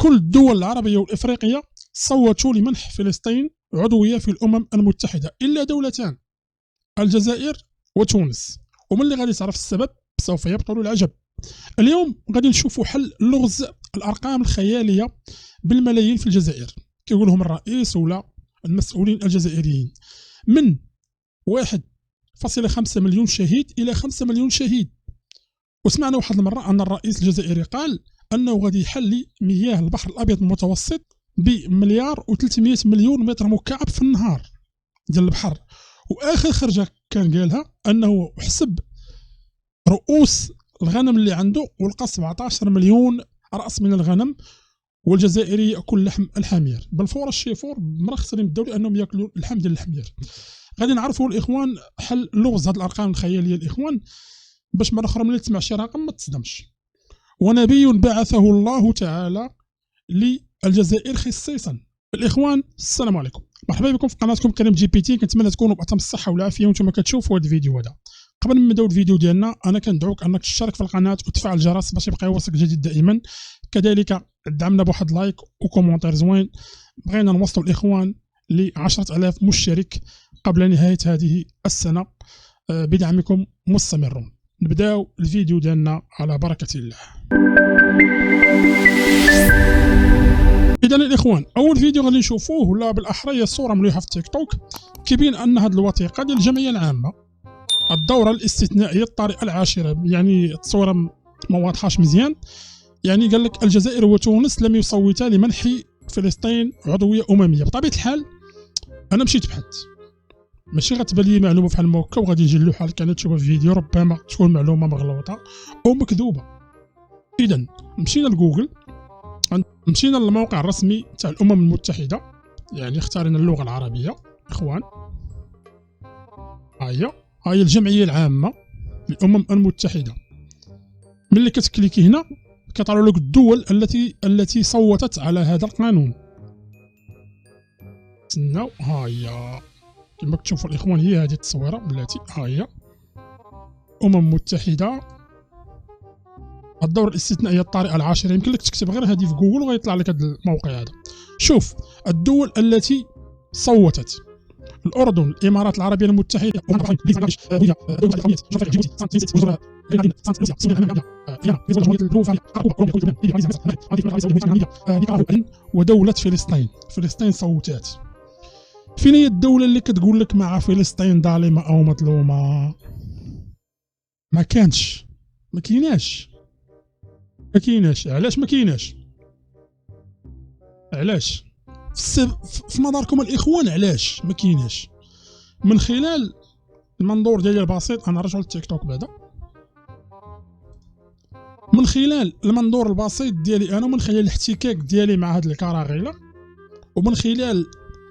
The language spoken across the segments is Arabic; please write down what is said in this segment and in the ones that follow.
كل الدول العربية والإفريقية صوتوا لمنح فلسطين عضوية في الأمم المتحدة إلا دولتان، الجزائر وتونس. ومن اللي غادي تعرف السبب سوف يبطل العجب. اليوم غادي نشوفوا حل لغز الأرقام الخيالية بالملايين في الجزائر كيقولهم الرئيس ولا المسؤولين الجزائريين، من 1.5 مليون شهيد إلى 5 مليون شهيد. وسمعنا واحد المرة أن الرئيس الجزائري قال أنه غادي يحلي مياه البحر الأبيض المتوسط بمليار و300 مليون متر مكعب في النهار ديال البحر. وآخر خرجة كان قالها أنه حسب رؤوس الغنم اللي عنده ولقى 17 مليون رأس من الغنم، والجزائري يأكل لحم الحمير. بالفور الشيفور مرخصين الدولة أنهم يأكلوا اللحم ديال الحمير. غادي نعرفوا الإخوان حل لغز هاد الأرقام الخيالية الإخوان، باش مرة أخرى ملي تسمع شي رقم ما تصدمش. ونبي بعثه الله تعالى للجزائر خصيصا. الإخوان السلام عليكم، مرحبا بكم في قناتكم كريم جي بي تي. كنتمنى تكونوا بأتم الصحة والعافية وانتم كتشوفوا هذا الفيديو هذا. قبل ما نبداو الفيديو ديالنا أنا كندعوك أنك تشترك في القناة وتفعل الجرس باش يبقى يوصلك جديد دائما. كذلك دعمنا بواحد لايك وكومونتير زوين. بغينا نوصلوا الإخوان ل 10,000 مشترك قبل نهاية هذه السنة، بدعمكم مستمر. نبداو الفيديو ديالنا على بركة الله. إذا الإخوان أول فيديو غادي نشوفوه ولا بالأحرى هي صورة مليحة في تيك توك كيبين أن هذه الوثيقة ديال الجمعية العامة الدورة الاستثنائية الطارئة العاشرة، يعني التصويرة ما واضحاش مزيان. يعني قال لك الجزائر وتونس لم يصوتا لمنح فلسطين عضوية أممية. بطبيعة الحال أنا مشيت بحثت، ماشي غتبان لي معلومة بحال هكا وغادي يجي له حال كانت تشوفها في فيديو ربما تكون معلومة مغلوطة أو مكذوبة. إذا مشينا لجوجل، مشينا للموقع الرسمي تاع الأمم المتحدة، يعني اختارنا اللغة العربية إخوان. هاي الجمعية العامة للأمم المتحدة. ملي كتكليكي هنا كيطلعوا لك الدول التي صوتت على هذا القانون. تسناو هاهي كما كتشوفوا الإخوان، هي هذه التصويرة بلاتي. هاهي أمم متحدة الدورة الاستثنائية الطارئة العاشرة. يمكن لك تكتب غير هذه في جوجل وغيطلع لك هذا الموقع هذا. شوف الدول التي صوتت: الأردن، الإمارات العربية المتحدة، ودولة فلسطين. فلسطين صوتات. فين هي الدولة اللي كتقول لك مع فلسطين ظالمة أو مظلومة؟ ما كانش، ما كايناش. علاش ما كايناش؟ علاش في نظركم الإخوان علاش ما كايناش؟ من خلال المنظور ديالي البسيط، انا رجع للتيك توك بعدا. من خلال المنظور البسيط ديالي انا، ومن خلال الاحتكاك ديالي مع هاد الكراغيله، ومن خلال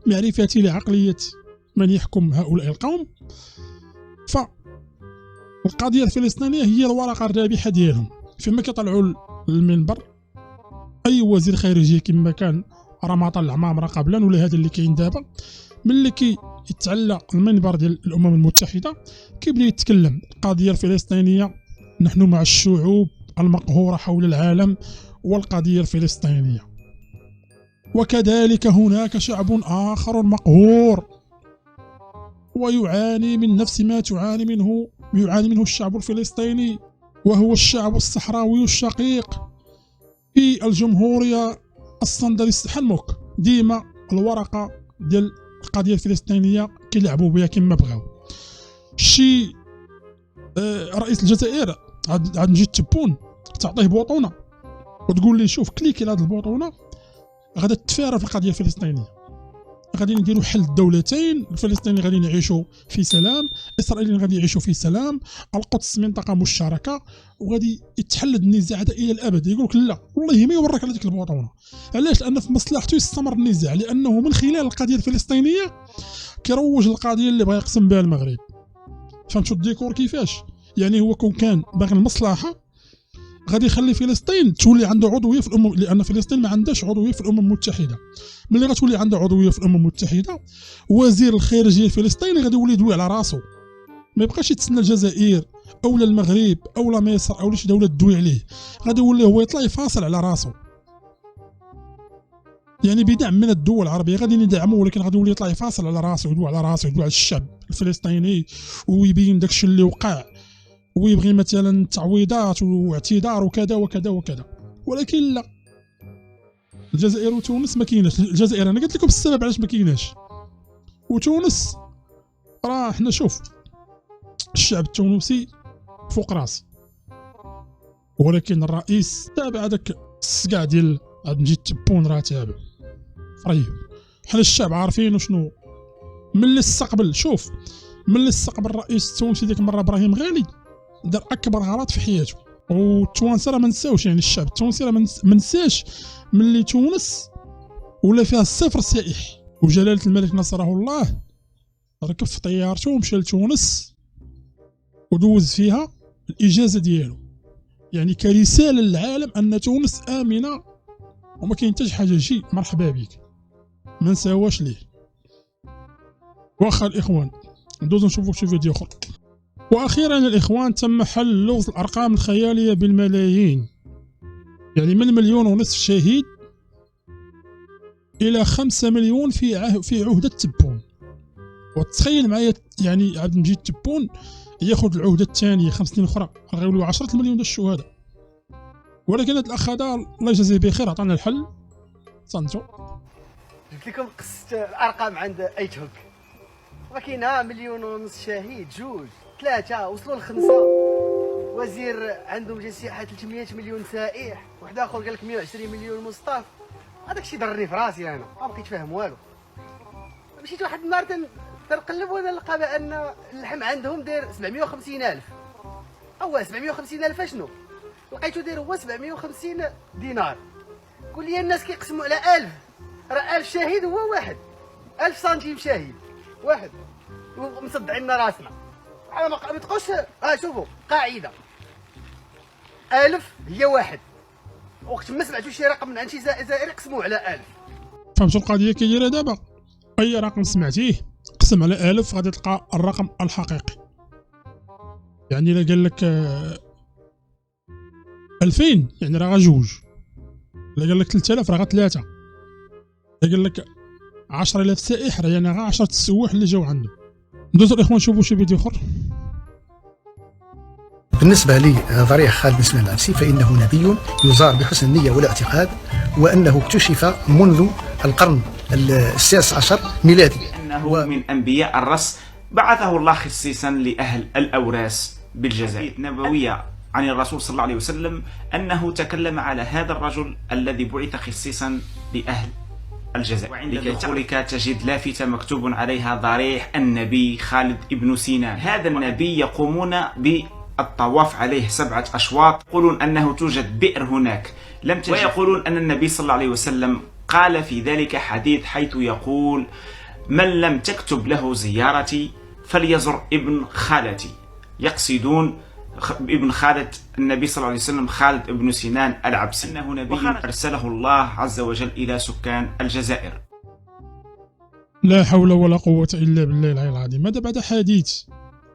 معرفتي لعقلية من يحكم هؤلاء القوم، فالقضية الفلسطينية هي الورقة الرابحة ديالهم. فيما كيطلعوا للمنبر اي وزير خارجية كما كان رمضان العمامرة قبلا ولا هذا اللي كاين دابا، ملي كيتعلى المنبر ديال الامم المتحده كيبدا يتكلم القضيه الفلسطينيه، نحن مع الشعوب المقهوره حول العالم والقضيه الفلسطينيه، وكذلك هناك شعب اخر مقهور ويعاني من نفس ما يعاني منه الشعب الفلسطيني، وهو الشعب الصحراوي الشقيق في الجمهوريه الصندليست. حنمك ديما الورقه ديال القضيه الفلسطينيه كيلعبوا بها كما بغاو. شي رئيس الجزائر عاد نجي تبون تعطيه بوطونه وتقول لي شوف كليكي لهاد البوطونه غادا تفارى في القضيه الفلسطينيه، غادي نديروا حل الدولتين، الفلسطينيين غادي يعيشوا في سلام، الاسرائيليين غادي يعيشوا في سلام، القدس منطقه مشتركه وغادي يتحل النزاع هذا الى الابد. يقول لك لا والله ما يورك على ديك البوطونه. علاش؟ لان في مصلحته يستمر النزاع، لانه من خلال القضيه الفلسطينيه كيروج القضيه اللي بغى يقسم بها المغرب. فهمتوا الديكور كيفاش؟ يعني هو كون كان باغي المصلحه غادي يخلي فلسطين تولي عنده عضويه في الامم، لان فلسطين ما عندهاش عضويه في الامم المتحده. ملي غتولي عنده عضويه في الامم المتحده، وزير الخارجيه الفلسطيني غادي يولي يدوي على راسو، ما يبقاش يتسنى الجزائر او المغرب او مصر او شي دوله تدوي عليه، غادي يولي هو يطلع يفاصل على راسو. يعني بدعم من الدول العربيه غادي ندعموا، ولكن غادي يولي يطلع يفاصل على راسه ويدوي على راسه ويدوي على الشعب الفلسطيني ويبين داكشي اللي وقع ويبغي مثلا تعويضات واعتذار وكذا وكذا وكذا. ولكن لا، الجزائر وتونس ما كايناش. الجزائر انا قلت لكم السبب علاش ما كايناش، وتونس راه حنا شوف الشعب التونسي فوق راسي، ولكن الرئيس تابع هذاك الصقع ديال عبد المجيد تبون راه تابع فريب. حنا الشعب عارفين شنو ملي استقبل. شوف ملي استقبل الرئيس التونسي ديك المره ابراهيم غالي دار اكبر غلط في حياته، والتوانسه راه ما نساوش، يعني الشعب التونسي راه ما نساش ملي تونس ولا فيها صفر سائح، وجلاله الملك نصره الله ركب في طيارته ومشى لتونس ودوز فيها الاجازه ديالو، يعني كرساله للعالم ان تونس امنه وما كاين حتى حاجه. شي مرحبا بك، ما نساواش ليه. واخا الاخوان ندوزو نشوفو شي فيديو اخر. واخيرا الاخوان تم حل لغز الارقام الخياليه بالملايين، يعني من 1.5 مليون شهيد الى 5 مليون في عهده تبون. وتخيل معايا يعني عبد المجيد تبون ياخذ العهده الثانيه 5 سنين اخرى غيولوا 10 مليون ديال الشهداء. ولكن هذا الاخ هذا الله يجازيه بخير عطانا الحل. صنتو جبت لكم قصة الارقام عند ايت هوك، راه كاينه 1.5 مليون شهيد، 2 3 وصلوا ل5. وزير عندهم جا سياحه 300 مليون سائح، واحد اخر قال لك 120 مليون مصطاف. هذاك الشيء ضرني في راسي، انا ما بقيت فاهم والو. مشيت واحد النهار تنقلب وانا نلقى بان اللحم عندهم داير 750,000 او 750,000 اشنو لقيتو داير هو 750 دينار. قول لي الناس كيقسموا على 1000، راه 1000 شهيد هو واحد، 1000 سنتيم شهيد واحد، ومصدعين لنا راسنا. ما تقولش شوفوا قاعده 1000 هي واحد، وقت ما سمعتوا شي رقم من عند شي جزائري قسموه على 1000. فهمتوا القضيه كي دايره دابا؟ اي رقم سمعتيه قسم على 1000 غادي تلقى الرقم الحقيقي. يعني الا قال لك 2000 يعني راه جوج، الا قال لك 3000 راه 3، الا قال لك 10,000 سائح راه يعني 10 السواح اللي جاو عنده. ندوزو الاخوان نشوفوا شي فيديو اخر. بالنسبة لي ضريح خالد بن سليمان العبسي فإنه نبي يزار بحسن النية والاعتقاد، وأنه اكتشف منذ القرن السادس عشر ميلادي، أنه من أنبياء الرس بعثه الله خصيصا لأهل الأوراس بالجزائر. نبوية عن الرسول صلى الله عليه وسلم أنه تكلم على هذا الرجل الذي بعث خصيصا لأهل الجزائر. وعند دخولك تجد لافتة مكتوب عليها ضريح النبي خالد ابن سينان. هذا النبي يقومون بالطواف عليه 7 أشواط، يقولون أنه توجد بئر هناك لم تجد، ويقولون أن النبي صلى الله عليه وسلم قال في ذلك حديث حيث يقول: من لم تكتب له زيارتي فليزر ابن خالتي. يقصدون ابن خالة النبي صلى الله عليه وسلم خالد ابن سينان العبسي، أنه نبي أرسله الله عز وجل إلى سكان الجزائر. لا حول ولا قوة إلا بالله العلي العظيم. هذا بعد حديث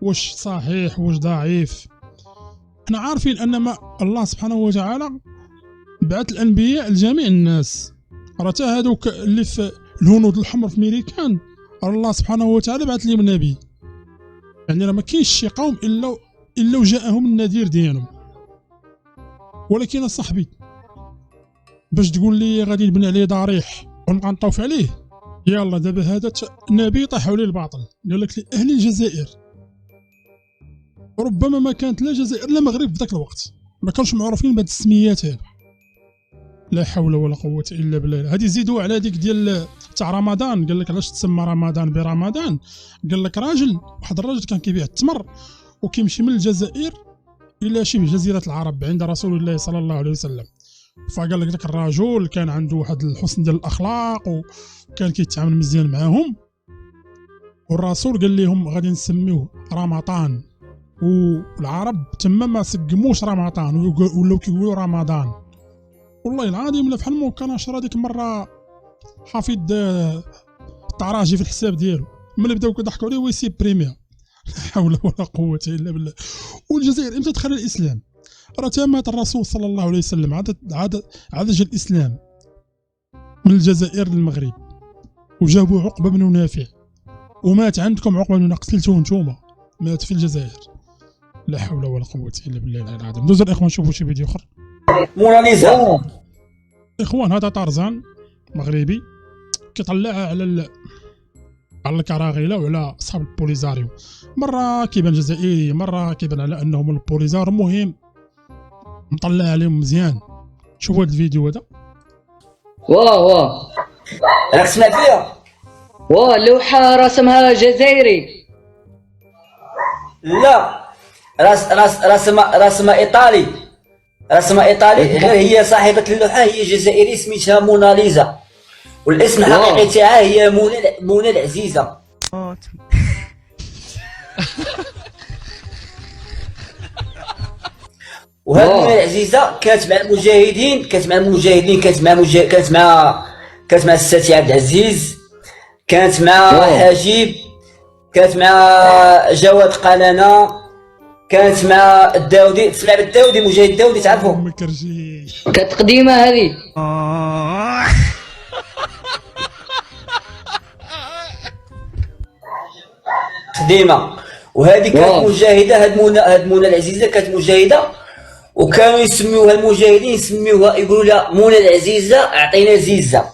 واش صحيح واش ضعيف؟ احنا عارفين أن ما الله سبحانه وتعالى بعث الأنبياء لجميع الناس، راه حتى هذوك اللي في الهنود الحمر في ميريكان الله سبحانه وتعالى بعث لهم نبي. يعني راه ما كاينش شي قوم إلا وجاءهم النذير ديالهم. ولكن صاحبي باش تقول لي غادي نبني عليه ضريح ونبقى نطوف عليه، يلا دابا هذا نبي طاحوا ليه الباطل. قال لك لأهل الجزائر، ربما ما كانت لا جزائر لا مغرب في ذاك الوقت، ما كانوش معروفين بهاد السميات هذه. لا حول ولا قوة إلا بالله. هذه زيدوا على ديك ديال تاع رمضان، قال لك علاش تسمى رمضان برمضان؟ قال لك واحد الراجل كان كيبيع التمر وكيمشي من الجزائر الى شبه جزيره العرب عند رسول الله صلى الله عليه وسلم. فقال لك ذاك الرجل كان عنده واحد الحسن ديال الاخلاق وكان كيتعامل مزيان معاهم، والرسول قال لهم غادي نسميوه رمضان، والعرب تما ما سقموش رمضان ولاو كيقولوا رمضان. والله العظيم لا بحال ما كان نشر هذيك المره حافظ الطراجي في الحساب ديالو، ملي بداو كيضحكوا عليه ويسي بريميا. لا حول ولا قوة إلا بالله. والجزائر امتى دخل الإسلام؟ راه تمات الرسول صلى الله عليه وسلم عاد جا الإسلام. من الجزائر للمغرب وجابوا عقبه بن نافع، ومات عندكم عقبه بن قتلتوه نتوما، مات في الجزائر. لا حول ولا قوه الا بالله العلي العظيم. دوزو الاخوان نشوفوا شي فيديو اخر. موناليزا اخوان هذا طرزان مغربي كيطلع على الكراغيله وعلى اصحاب البوليزاريو، مره كيبان جزائري، مره كيبان على انه من البوليزار. المهم مطلع عليهم مزيان. شوفوا هذا الفيديو هذا. واه راك سمعت فيها؟ اللوحة رسمها جزائري. لا رسمها ايطالي، غير هي صاحبة اللوحة هي جزائري سميتها موناليزا، والاسم الحقيقي تاعها هي منى العزيزة. وهذه منى العزيزة كانت مع المجاهدين، كانت مع الساتي عبد العزيز، كانت مع حاجب، كانت مع جواد قلانة، كانت مع الداودي. تسمع بالداودي، مجاهد الداودي تعرفوه؟ ما كرجي كانت قديمة هذه. قديمة. وهذه كانت مجاهدة. هاد منى العزيزة كانت مجاهدة، وكانوا يسميوها المجاهدين يقولوا لها منى العزيزة اعطينا زيزة.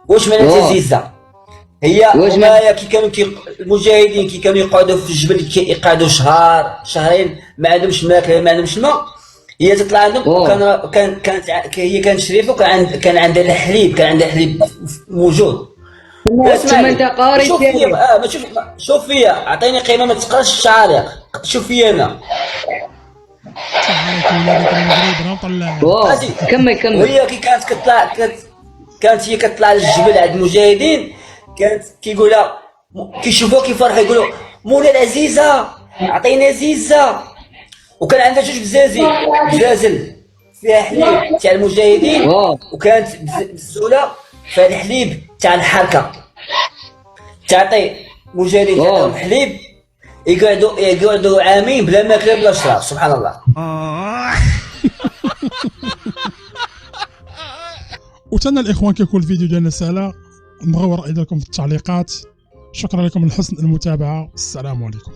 واش معناتها زيزة؟ هي هما المجاهدين كي كانوا يقعدوا في الجبل، يقعدوا شهرين ما عندهمش ماكله ما عندهمش الماء، هي تطلع عندهم. هي كانت شريفه، كان عندها الحليب، موجود. اسمع انت قاري. شوف فيا اعطيني قيمه، ما تقراش الشعارق. شوف فيا انا. كمل. وهي كي كانت هي كتطلع للجبل عند المجاهدين، كانت كيقولها كيشوفوها كيفرحوا، يقولوا منى العزيزة عطينا زيزة. وكان عندها جوج بزازل فيها حليب تاع المجاهدين، وكانت بزولة فيها الحليب تاع الحركة. تعطي مجاهدين تعطيهم حليب، يقعدوا عامين بلا ماكله بلا شراب. سبحان الله. وتنا الاخوان كيكون الفيديو ديالنا سهله، نبغيو الراي ديالكم في التعليقات. شكرا لكم لحسن المتابعه، السلام عليكم.